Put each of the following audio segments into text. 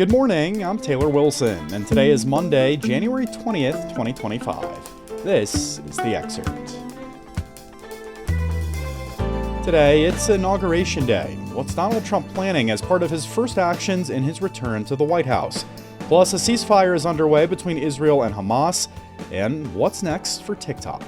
Good morning, I'm Taylor Wilson, and today is Monday, January 20th, 2025. This is the Excerpt. Today, it's Inauguration Day. What's Donald Trump planning as part of his first actions in his return to the White House? Plus, a ceasefire is underway between Israel and Hamas, and what's next for TikTok?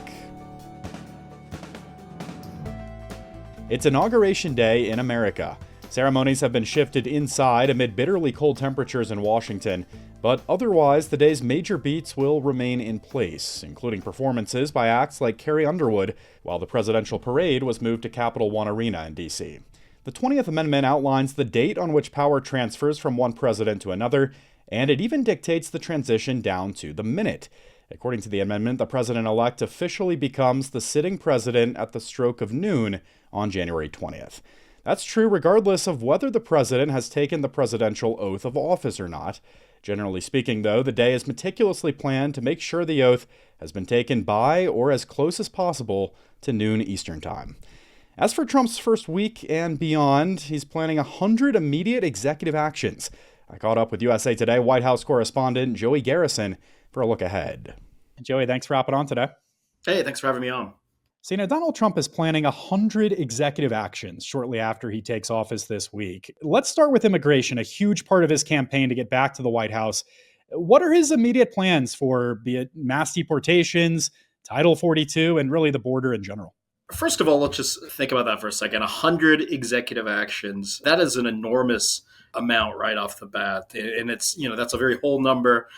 It's Inauguration Day in America. Ceremonies have been shifted inside amid bitterly cold temperatures in Washington, but otherwise the day's major beats will remain in place, including performances by acts like Carrie Underwood, while the presidential parade was moved to Capital One Arena in D.C. The 20th Amendment outlines the date on which power transfers from one president to another, and it even dictates the transition down to the minute. According to the amendment, the president-elect officially becomes the sitting president at the stroke of noon on January 20th. That's true regardless of whether the president has taken the presidential oath of office or not. Generally speaking, though, the day is meticulously planned to make sure the oath has been taken by or as close as possible to noon Eastern Time. As for Trump's first week and beyond, he's planning 100 immediate executive actions. I caught up with USA Today White House correspondent Joey Garrison for a look ahead. Joey, thanks for hopping on today. Hey, thanks for having me on. So, Donald Trump is planning 100 executive actions shortly after he takes office this week. Let's start with immigration, a huge part of his campaign to get back to the White House. What are his immediate plans for, be it mass deportations, Title 42, and really the border in general? First of all, let's just think about that for a second. 100 executive actions. That is an enormous amount right off the bat. And it's, that's a very whole number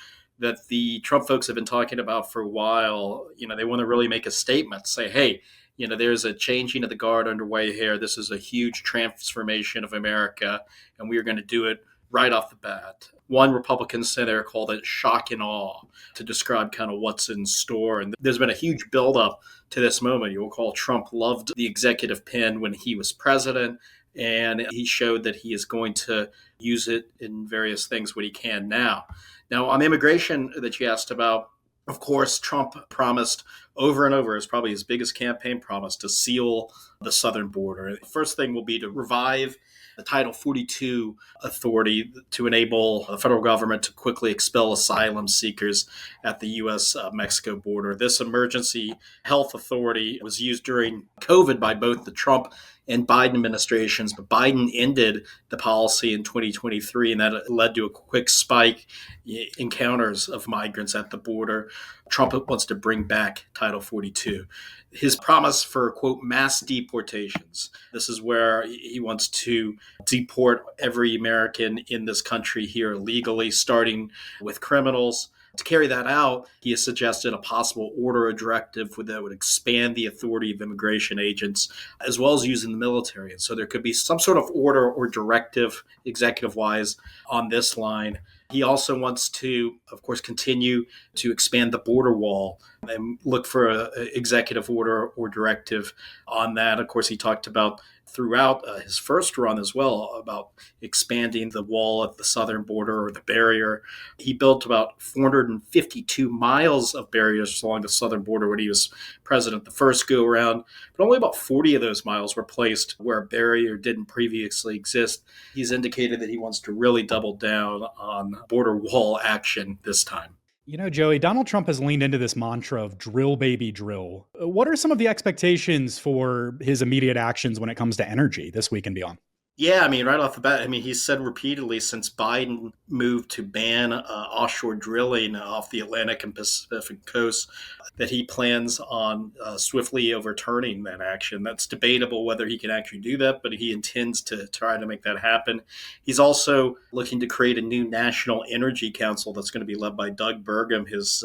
that the Trump folks have been talking about for a while. They want to really make a statement, say, hey, there's a changing of the guard underway here. This is a huge transformation of America, and we are going to do it right off the bat. One Republican senator called it shock and awe to describe kind of what's in store. And there's been a huge buildup to this moment. You'll recall Trump loved the executive pen when he was president, and he showed that he is going to use it in various things when he can now. Now, on immigration that you asked about, of course, Trump promised over and over, it's probably his biggest campaign promise, to seal the southern border. The first thing will be to revive the Title 42 authority to enable the federal government to quickly expel asylum seekers at the U.S.-Mexico border. This emergency health authority was used during COVID by both the Trump and Biden administrations, but Biden ended the policy in 2023, and that led to a quick spike in encounters of migrants at the border. Trump wants to bring back Title 42. His promise for, quote, mass deportations. This is where he wants to deport every American in this country here legally, starting with criminals. To carry that out, he has suggested a possible order or directive that would expand the authority of immigration agents, as well as using the military. And so there could be some sort of order or directive, executive-wise, on this line. He also wants to, of course, continue to expand the border wall and look for an executive order or directive on that. Of course, he talked about throughout his first run as well about expanding the wall at the southern border, or the barrier. He built about 452 miles of barriers along the southern border when he was president the first go around, but only about 40 of those miles were placed where a barrier didn't previously exist. He's indicated that he wants to really double down on border wall action this time. Joey, Donald Trump has leaned into this mantra of drill, baby, drill. What are some of the expectations for his immediate actions when it comes to energy this week and beyond? Yeah, right off the bat, he's said repeatedly since Biden moved to ban offshore drilling off the Atlantic and Pacific coast that he plans on swiftly overturning that action. That's debatable whether he can actually do that, but he intends to try to make that happen. He's also looking to create a new National Energy Council that's going to be led by Doug Burgum, his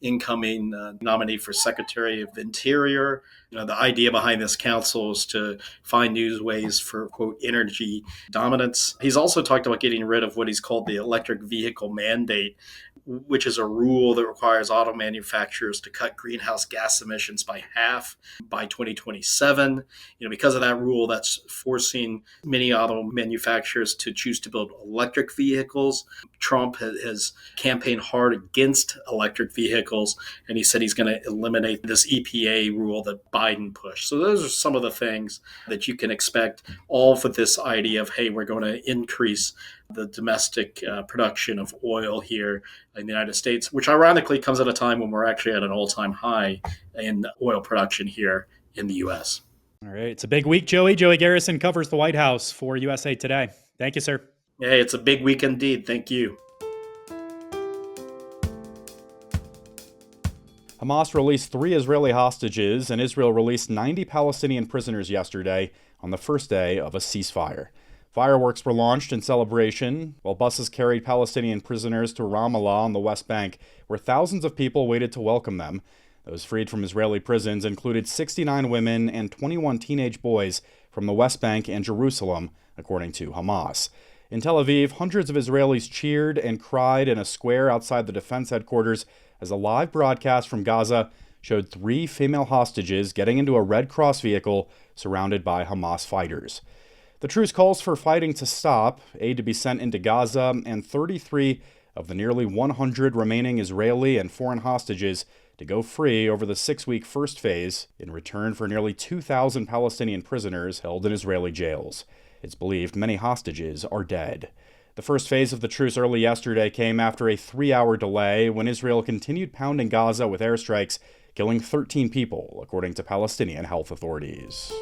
incoming nominee for Secretary of Interior. The idea behind this council is to find new ways for, quote, energy dominance. He's also talked about getting rid of what he's called the electric vehicle mandate, which is a rule that requires auto manufacturers to cut greenhouse gas emissions by half by 2027. Because of that rule, that's forcing many auto manufacturers to choose to build electric vehicles. Trump has campaigned hard against electric vehicles, and he said he's going to eliminate this EPA rule that Biden push. So those are some of the things that you can expect, all for this idea of, hey, we're going to increase the domestic production of oil here in the United States, which ironically comes at a time when we're actually at an all-time high in oil production here in the U.S. All right. It's a big week, Joey. Joey Garrison covers the White House for USA Today. Thank you, sir. Hey, it's a big week indeed. Thank you. Hamas released 3 Israeli hostages, and Israel released 90 Palestinian prisoners yesterday on the first day of a ceasefire. Fireworks were launched in celebration, while buses carried Palestinian prisoners to Ramallah on the West Bank, where thousands of people waited to welcome them. Those freed from Israeli prisons included 69 women and 21 teenage boys from the West Bank and Jerusalem, according to Hamas. In Tel Aviv, hundreds of Israelis cheered and cried in a square outside the defense headquarters as a live broadcast from Gaza showed 3 female hostages getting into a Red Cross vehicle surrounded by Hamas fighters. The truce calls for fighting to stop, aid to be sent into Gaza, and 33 of the nearly 100 remaining Israeli and foreign hostages to go free over the 6-week first phase in return for nearly 2,000 Palestinian prisoners held in Israeli jails. It's believed many hostages are dead. The first phase of the truce early yesterday came after a 3-hour delay when Israel continued pounding Gaza with airstrikes, killing 13 people, according to Palestinian health authorities.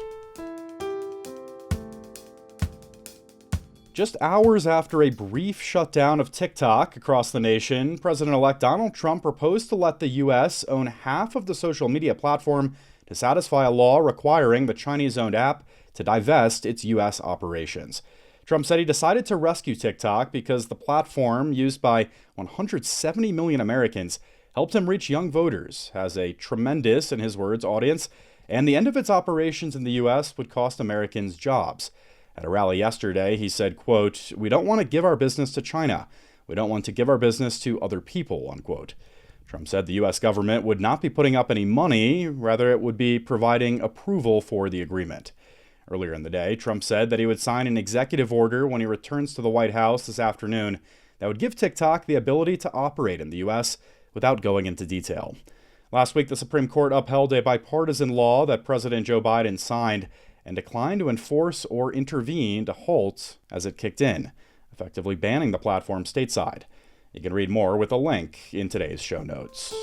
Just hours after a brief shutdown of TikTok across the nation, President-elect Donald Trump proposed to let the U.S. own half of the social media platform to satisfy a law requiring the Chinese-owned app to divest its U.S. operations. Trump said he decided to rescue TikTok because the platform, used by 170 million Americans, helped him reach young voters, has a tremendous, in his words, audience, and the end of its operations in the U.S. would cost Americans jobs. At a rally yesterday, he said, quote, "We don't want to give our business to China. We don't want to give our business to other people," unquote. Trump said the U.S. government would not be putting up any money, rather it would be providing approval for the agreement. Earlier in the day, Trump said that he would sign an executive order when he returns to the White House this afternoon that would give TikTok the ability to operate in the U.S. without going into detail. Last week, the Supreme Court upheld a bipartisan law that President Joe Biden signed and declined to enforce or intervene to halt as it kicked in, effectively banning the platform stateside. You can read more with a link in today's show notes.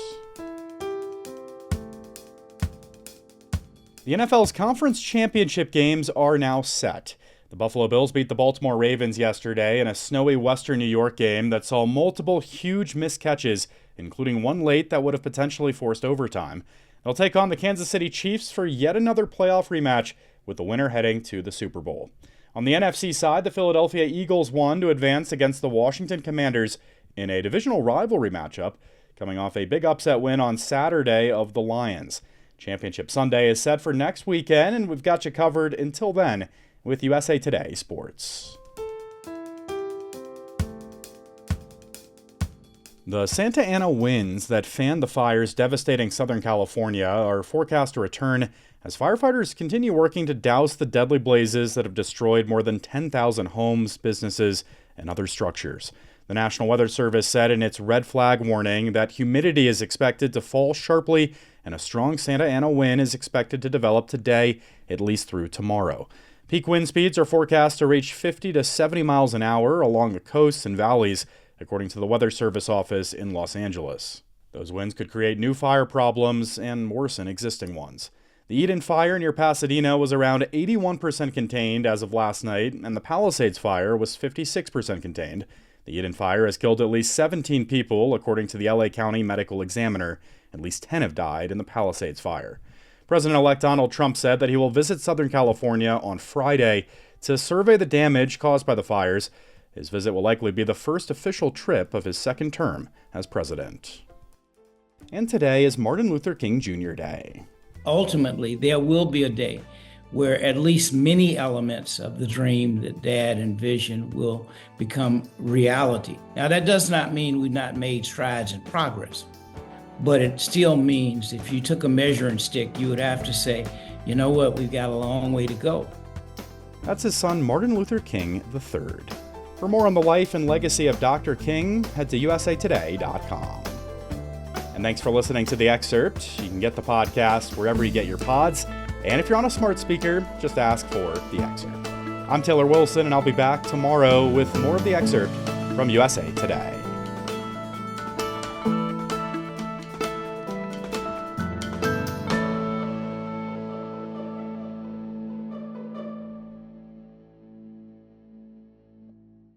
The NFL's conference championship games are now set. The Buffalo Bills beat the Baltimore Ravens yesterday in a snowy Western New York game that saw multiple huge missed catches, including one late that would have potentially forced overtime. They'll take on the Kansas City Chiefs for yet another playoff rematch, with the winner heading to the Super Bowl. On the NFC side, the Philadelphia Eagles won to advance against the Washington Commanders in a divisional rivalry matchup, coming off a big upset win on Saturday of the Lions. Championship Sunday is set for next weekend, and we've got you covered until then with USA Today Sports. The Santa Ana winds that fanned the fires devastating Southern California are forecast to return as firefighters continue working to douse the deadly blazes that have destroyed more than 10,000 homes, businesses, and other structures. The National Weather Service said in its red flag warning that humidity is expected to fall sharply and a strong Santa Ana wind is expected to develop today, at least through tomorrow. Peak wind speeds are forecast to reach 50 to 70 miles an hour along the coasts and valleys, according to the Weather Service office in Los Angeles. Those winds could create new fire problems and worsen existing ones. The Eden fire near Pasadena was around 81% contained as of last night, and the Palisades fire was 56% contained. The Eden fire has killed at least 17 people, according to the LA County Medical Examiner. At least 10 have died in the Palisades fire. President-elect Donald Trump said that he will visit Southern California on Friday to survey the damage caused by the fires. His visit will likely be the first official trip of his second term as president. And today is Martin Luther King Jr. Day. Ultimately, there will be a day where at least many elements of the dream that Dad envisioned will become reality. Now, that does not mean we've not made strides in progress, but it still means if you took a measuring stick, you would have to say, you know what, we've got a long way to go. That's his son, Martin Luther King III. For more on the life and legacy of Dr. King, head to usatoday.com. And thanks for listening to The Excerpt. You can get the podcast wherever you get your pods. And if you're on a smart speaker, just ask for The Excerpt. I'm Taylor Wilson, and I'll be back tomorrow with more of The Excerpt from USA Today.